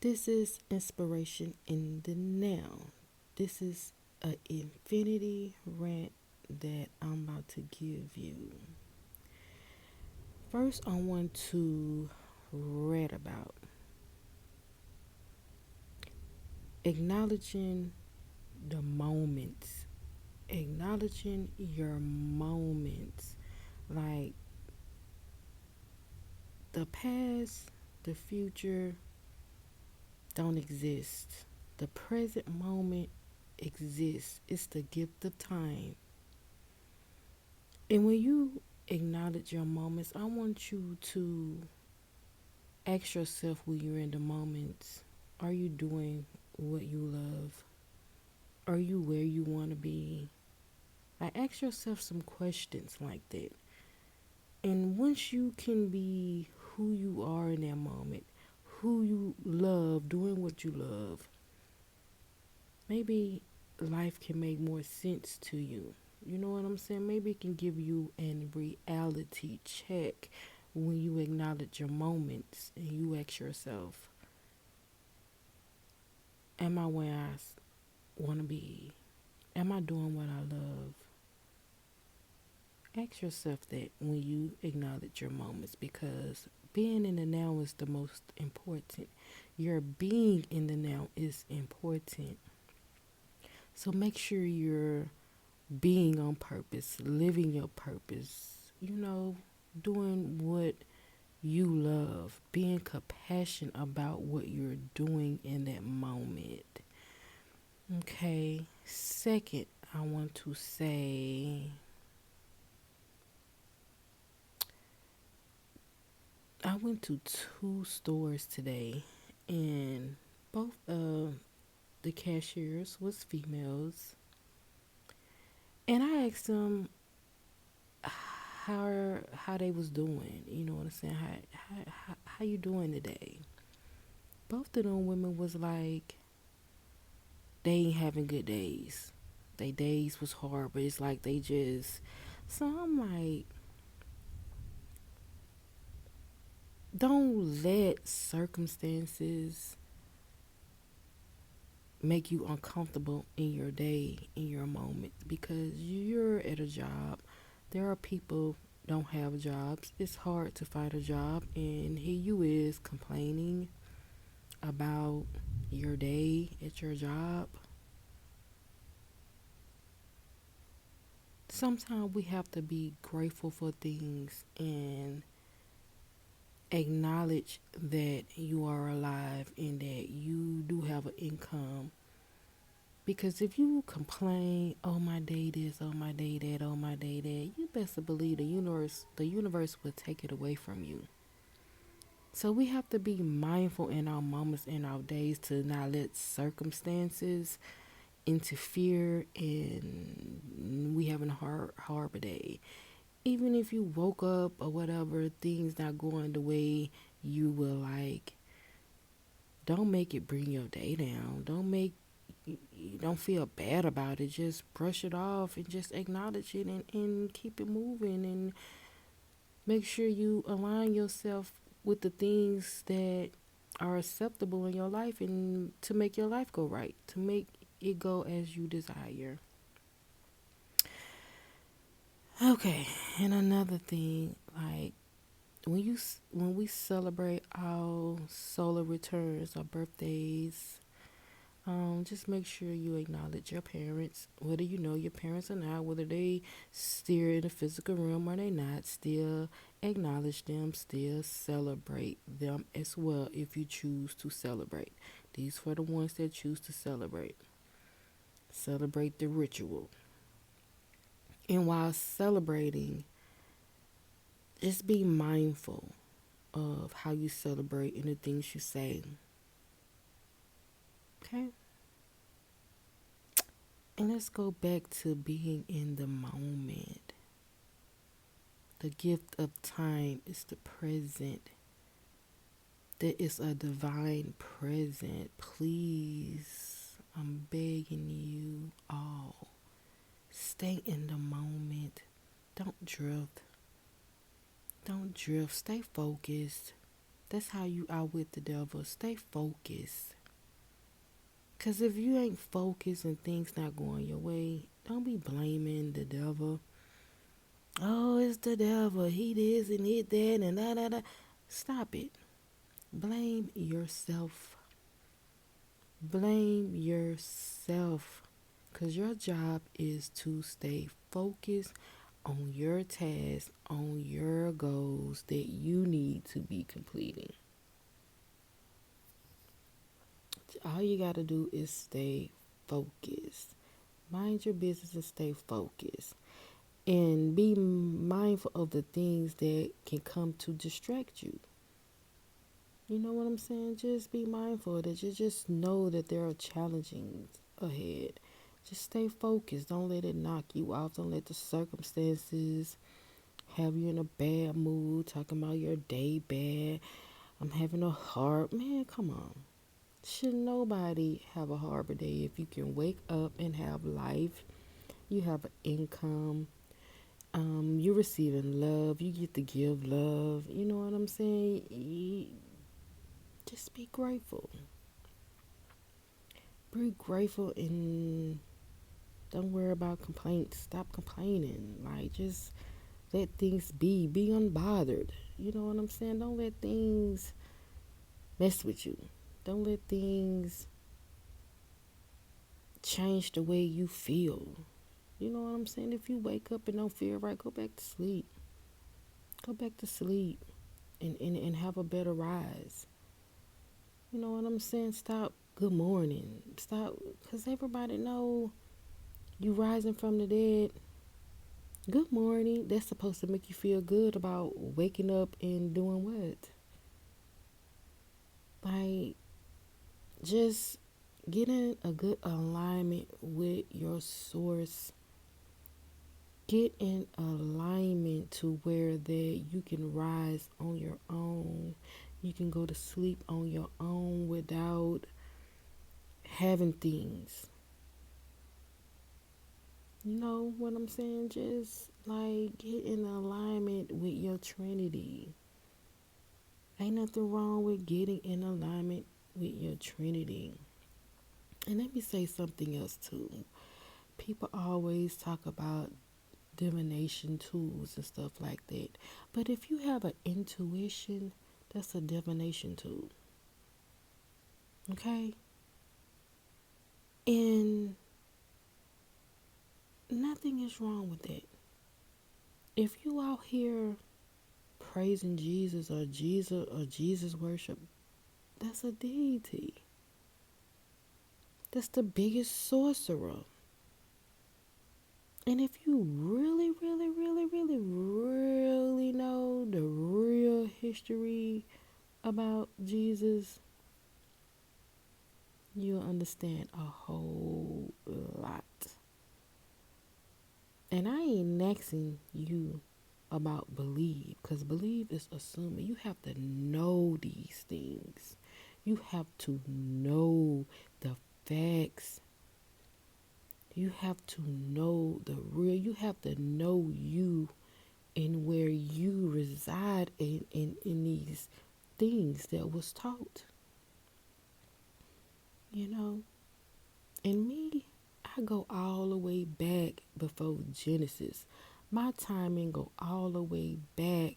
This is inspiration in the now. This is an infinity rant that I'm about to give you. First, I want to read about acknowledging the moments, acknowledging your moments. Like the past, the future don't exist. The present moment exists. It's the gift of time. And when you acknowledge your moments, I want you to ask yourself when you're in the moments, are you doing what you love? Are you where you want to be? Like, ask yourself some questions like that. And once you can be who you are in that moment, who you love, doing what you love, maybe life can make more sense to you. You know what I'm saying? Maybe it can give you a reality check when you acknowledge your moments and you ask yourself, am I where I want to be? Am I doing what I love? Ask yourself that when you acknowledge your moments, because being in the now is the most important. Your being in the now is important. So make sure you're being on purpose, living your purpose, doing what you love, being compassionate about what you're doing in that moment. Okay, second, I want to say I went to two stores today, and both of the cashiers was females, and I asked them how they was doing. You know what I'm saying? How you doing today? Both of them women was like they ain't having good days. They days was hard, but it's like they just. So I'm like, don't let circumstances make you uncomfortable in your day, in your moment, because you're at a job. There are people don't have jobs. It's hard to find a job, and here you is complaining about your day at your job. Sometimes we have to be grateful for things and acknowledge that you are alive and that you do have an income. Because if you complain, oh my day this, oh my day that, oh my day that, you best to believe the universe will take it away from you. So we have to be mindful in our moments, in our days, to not let circumstances interfere in we having a harbor day. Even if you woke up or whatever, things not going the way you will like, don't make it bring your day down. You don't feel bad about it. Just brush it off and just acknowledge it, and keep it moving, and make sure you align yourself with the things that are acceptable in your life, and to make your life go right, to make it go as you desire. Okay, and another thing, like when we celebrate our solar returns, our birthdays, just make sure you acknowledge your parents, whether you know your parents or not, whether they still in the physical realm or they not. Still acknowledge them. Still celebrate them as well if you choose to celebrate. These for the ones that choose to celebrate. Celebrate the ritual. And while celebrating, just be mindful of how you celebrate and the things you say. Okay? And let's go back to being in the moment. The gift of time is the present. That is a divine present. Please, I'm begging you all, stay in the moment. Don't drift. Don't drift. Stay focused. That's how you are with the devil. Stay focused. Because if you ain't focused and things not going your way, don't be blaming the devil. Oh, it's the devil. He this and he that and da da da. Stop it. Blame yourself. Blame yourself. Because your job is to stay focused on your task, on your goals that you need to be completing. All you got to do is stay focused. Mind your business and stay focused. And be mindful of the things that can come to distract you. You know what I'm saying? Just be mindful that you just know that there are challenges ahead. Just stay focused. Don't let it knock you off. Don't let the circumstances have you in a bad mood, talking about your day bad. I'm having a hard man, come on. Should nobody have a harbor day if you can wake up and have life? You have an income. You're receiving love. You get to give love. You know what I'm saying? Just be grateful. Be grateful and don't worry about complaints. Stop complaining. Like, just let things be. Be unbothered. You know what I'm saying? Don't let things mess with you. Don't let things change the way you feel. You know what I'm saying? If you wake up and don't feel right, go back to sleep. Go back to sleep and have a better rise. You know what I'm saying? Stop good morning. Stop, because everybody know you rising from the dead. Good morning. That's supposed to make you feel good about waking up and doing what? Like, just get in a good alignment with your source. Get in alignment to where that you can rise on your own. You can go to sleep on your own without having things. You know what I'm saying? Just like get in alignment with your Trinity. Ain't nothing wrong with getting in alignment with your Trinity. And let me say something else too. People always talk about divination tools and stuff like that. But if you have an intuition, that's a divination tool. Okay? And nothing is wrong with that. If you out here praising Jesus worship, that's a deity. That's the biggest sorcerer. And if you really, really, really, really, really know the real history about Jesus, you'll understand a whole lot. And I ain't asking you about believe, because believe is assuming. You have to know these things. You have to know the facts. You have to know the real. You have to know you and where you reside in these things that was taught. You know? And me, I go all the way back before Genesis. My timing go all the way back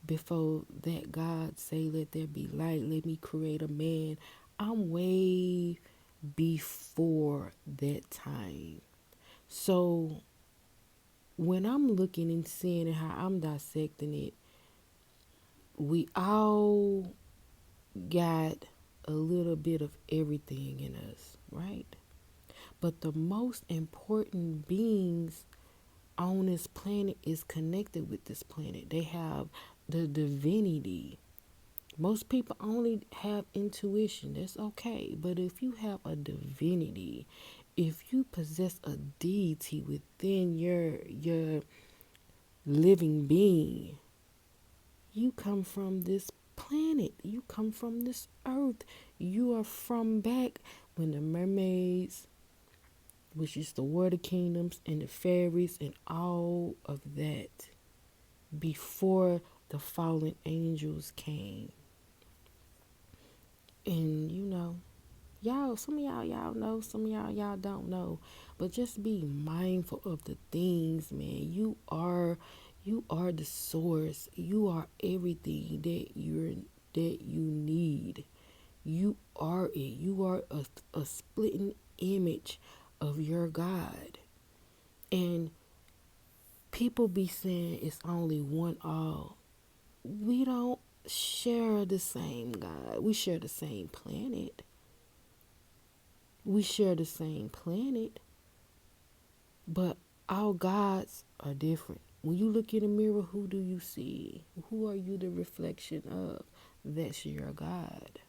before that God say, let there be light, let me create a man. I'm way before that time. So when I'm looking and seeing how I'm dissecting it, we all got a little bit of everything in us, right? But the most important beings on this planet is connected with this planet. They have the divinity. Most people only have intuition. That's okay. But if you have a divinity, if you possess a deity within your living being, you come from this planet. You come from this earth. You are from back when the mermaids, which is the water kingdoms and the fairies and all of that, before the fallen angels came. And y'all, some of y'all know, some of y'all don't know. But just be mindful of the things, man. You are the source. You are everything that you need. You are it. You are a splitting image of your God. And people be saying it's only one all. We don't share the same God. We share the same planet. We share the same planet, but our gods are different. When you look in the mirror, who do you see? Who are you the reflection of? That's your God.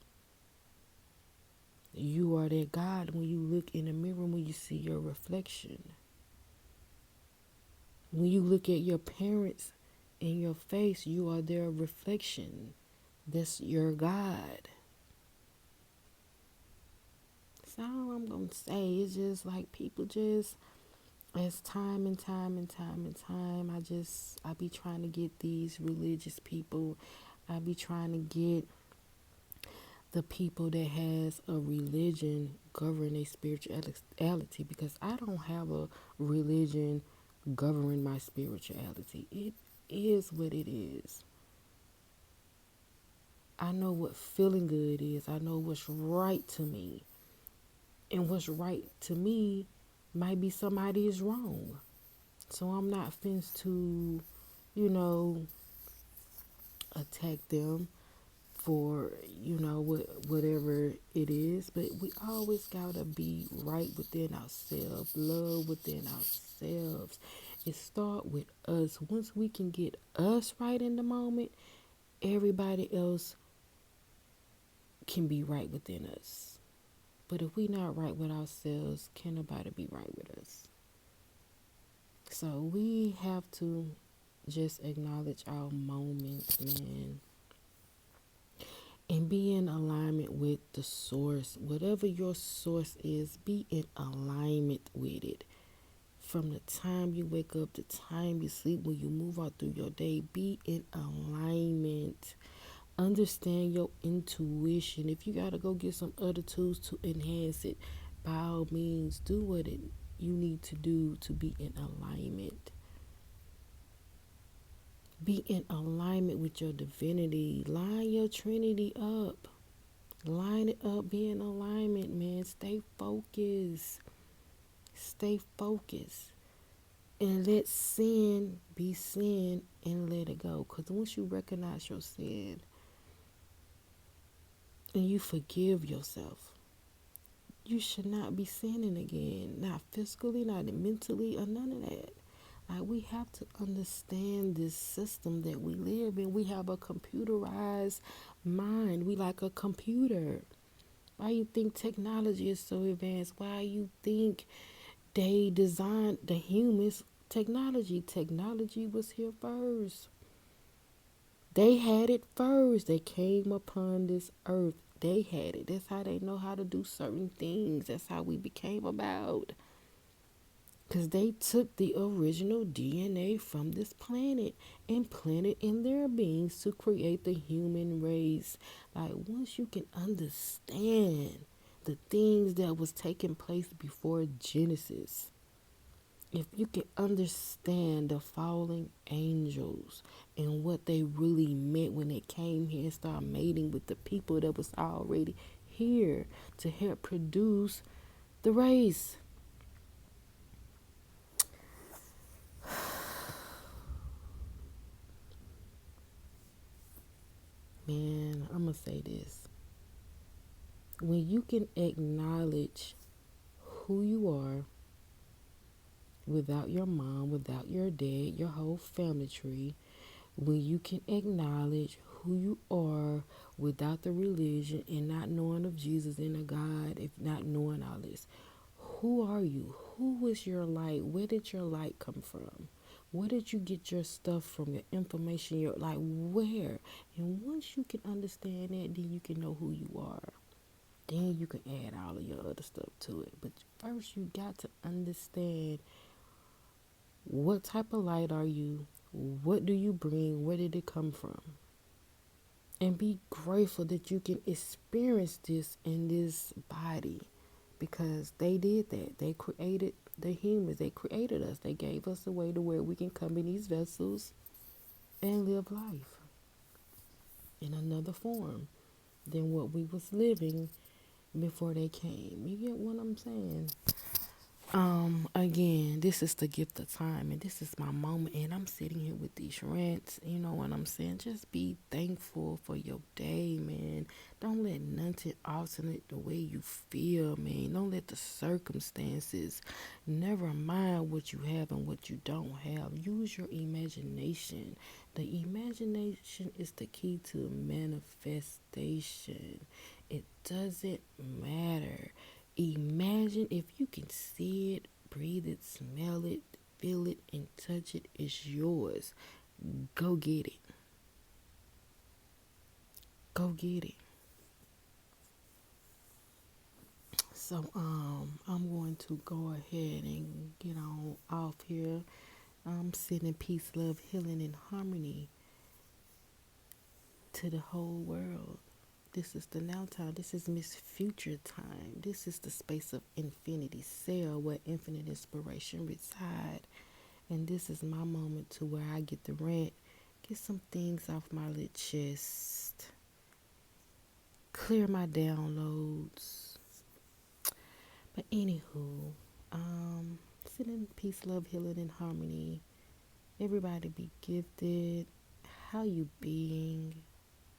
You are that God when you look in the mirror, when you see your reflection. When you look at your parents in your face, you are their reflection. That's your God. That's all I'm going to say. It's just like people just, as time and time and time and time, I be trying to get these religious people. I be trying to get the people that has a religion govern a spirituality, because I don't have a religion govern my spirituality. It is what it is. I know what feeling good is. I know what's right to me. And what's right to me might be somebody is wrong. So I'm not fenced to, you know, attack them for, whatever it is. But we always gotta be right within ourselves, love within ourselves. It start with us. Once we can get us right in the moment, everybody else can be right within us. But if we not right with ourselves, can nobody be right with us? So we have to just acknowledge our moments, man, and be in alignment with the source. Whatever your source is, be in alignment with it. From the time you wake up, the time you sleep, when you move out through your day, be in alignment. Understand your intuition. If you gotta go get some other tools to enhance it, by all means, do what you need to do to be in alignment. Be in alignment with your divinity. Line your trinity up. Line it up. Be in alignment, man. Stay focused. Stay focused. And let sin be sin and let it go. Because once you recognize your sin and you forgive yourself, you should not be sinning again. Not physically, not mentally, or none of that. Like, we have to understand this system that we live in. We have a computerized mind. We like a computer. Why you think technology is so advanced? Why you think they designed the humans technology? Technology was here first. They had it first. They came upon this earth. They had it. That's how they know how to do certain things. That's how we became about. Because they took the original DNA from this planet and planted in their beings to create the human race. Like, once you can understand the things that was taking place before Genesis, if you can understand the fallen angels and what they really meant when they came here and started mating with the people that was already here to help produce the race. Man, I'm going to say this. When you can acknowledge who you are without your mom, without your dad, your whole family tree, when you can acknowledge who you are without the religion and not knowing of Jesus and a God, if not knowing all this, who are you? Who is your light? Where did your light come from? Where did you get your stuff from, your information, your, like, where? And once you can understand that, then you can know who you are. Then you can add all of your other stuff to it. But first, you got to understand, what type of light are you? What do you bring? Where did it come from? and be grateful that you can experience this in this body, because they did that. They created the humans, they created us, they gave us a way to where we can come in these vessels and live life in another form than what we was living before they came. You get what I'm saying? Again, this is the gift of time, and this is my moment, and I'm sitting here with these rants. You know what I'm saying? Just be thankful for your day, man. Don't let nothing alternate the way you feel, man. Don't let the circumstances, never mind what you have and what you don't have. Use your imagination. The imagination is the key to manifestation. It doesn't matter. Imagine if you can see it, breathe it, smell it, feel it, and touch it. It's yours. Go get it. Go get it. So I'm going to go ahead and get on off here. I'm sending peace, love, healing, and harmony to the whole world. This is the now time. This is Miss Future time. This is the space of infinity cell where infinite inspiration reside. And this is my moment to where I get the rant, get some things off my little chest, clear my downloads. But anywho, sending peace, love, healing, and harmony. Everybody be gifted. How you being?